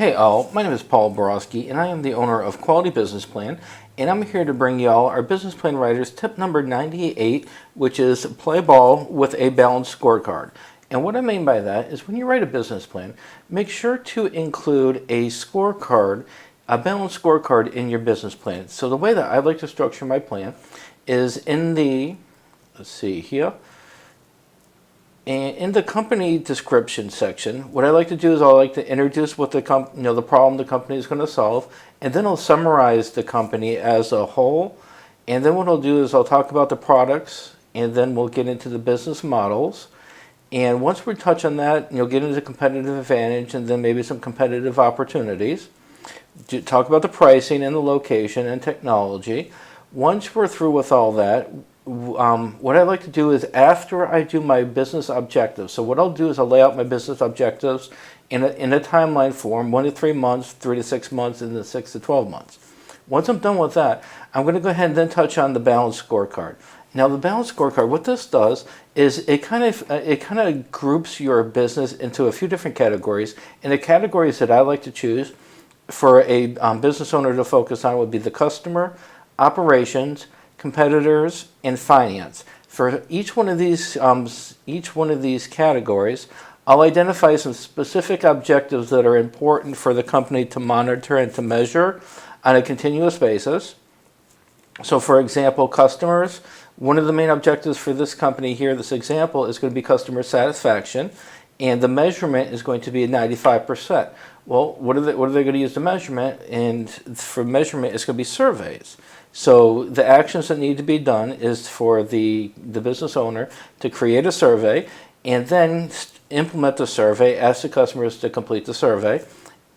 Hey all, my name is Paul Borowski and I am the owner of Quality Business Plan, and I'm here to bring y'all our business plan writers tip number 98, which is play ball with a balanced scorecard. And what I mean by that is when you write a business plan, make sure to include a scorecard, a balanced scorecard in your business plan. So the way that I like to structure my plan is in the, let's see here, and in the company description section, what I like to do is I like to introduce what the the problem the company is going to solve, and then I'll summarize the company as a whole. And then what I'll do is I'll talk about the products, and then we'll get into the business models. And once we touch on that, you'll get into competitive advantage and then maybe some competitive opportunities. Talk about the pricing and the location and technology. Once we're through with all that, what I like to do is after I do my business objectives, so what I'll do is I'll lay out my business objectives in a timeline form, 1 to 3 months, 3 to 6 months, and then 6 to 12 months. Once I'm done with that, I'm going to go ahead and then touch on the balanced scorecard. Now the balanced scorecard, what this does is it kind of groups your business into a few different categories, and the categories that I like to choose for a business owner to focus on would be the customer, operations, competitors, and finance. For each one of these categories, I'll identify some specific objectives that are important for the company to monitor and to measure on a continuous basis. So for example, customers, one of the main objectives for this company here, this example, is going to be customer satisfaction, and the measurement is going to be 95%. Well, what are they going to use the measurement? And for measurement, it's going to be surveys. So the actions that need to be done is for the business owner to create a survey and then implement the survey, ask the customers to complete the survey,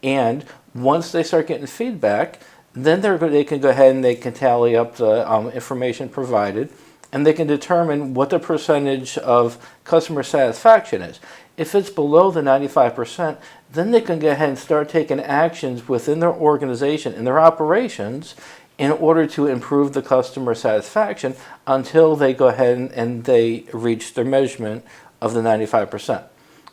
and once they start getting feedback, then they can go ahead and they can tally up the information provided, and they can determine what the percentage of customer satisfaction is. If it's below the 95%, then they can go ahead and start taking actions within their organization and their operations in order to improve the customer satisfaction until they go ahead and they reach their measurement of the 95%.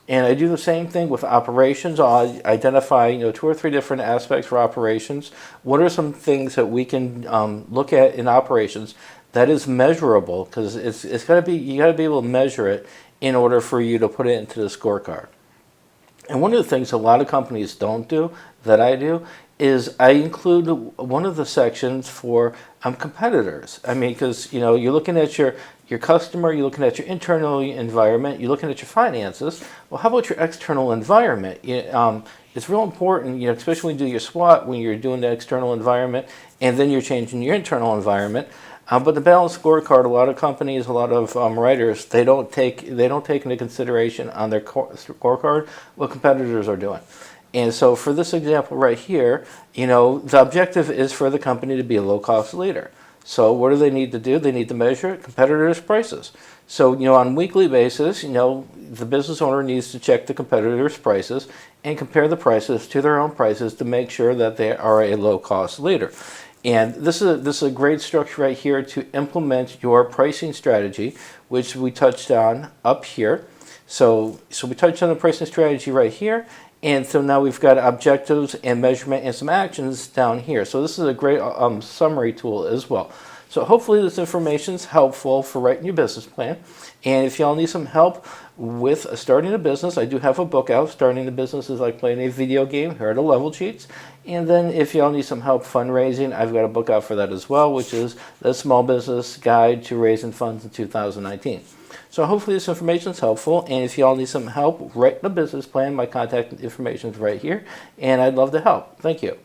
And I do the same thing with operations. I'll identify 2 or 3 different aspects for operations. What are some things that we can look at in operations that is measurable? Because you got to be able to measure it in order for you to put it into the scorecard. And one of the things a lot of companies don't do that I do is I include one of the sections for competitors. I mean, because you're looking at your customer, you're looking at your internal environment, you're looking at your finances. Well, how about your external environment? It's real important, especially when you do your SWOT, when you're doing the external environment, and then you're changing your internal environment. But the balanced scorecard, a lot of companies, a lot of writers, they don't take into consideration on their scorecard what competitors are doing. And so for this example right here, the objective is for the company to be a low-cost leader. So what do they need to do? They need to measure competitors' prices. So, on a weekly basis, the business owner needs to check the competitors' prices and compare the prices to their own prices to make sure that they are a low-cost leader. And this is a great structure right here to implement your pricing strategy, which we touched on up here. So we touched on the pricing strategy right here. And so now we've got objectives and measurement and some actions down here. So this is a great summary tool as well. So hopefully this information is helpful for writing your business plan. And if y'all need some help with starting a business, I do have a book out. Starting a business is like playing a video game. Here are the level sheets. And then if y'all need some help fundraising, I've got a book out for that as well, which is The Small Business Guide to Raising Funds in 2019. So hopefully this information is helpful, and if y'all need some help writing a business plan, my contact information is right here, and I'd love to help. Thank you.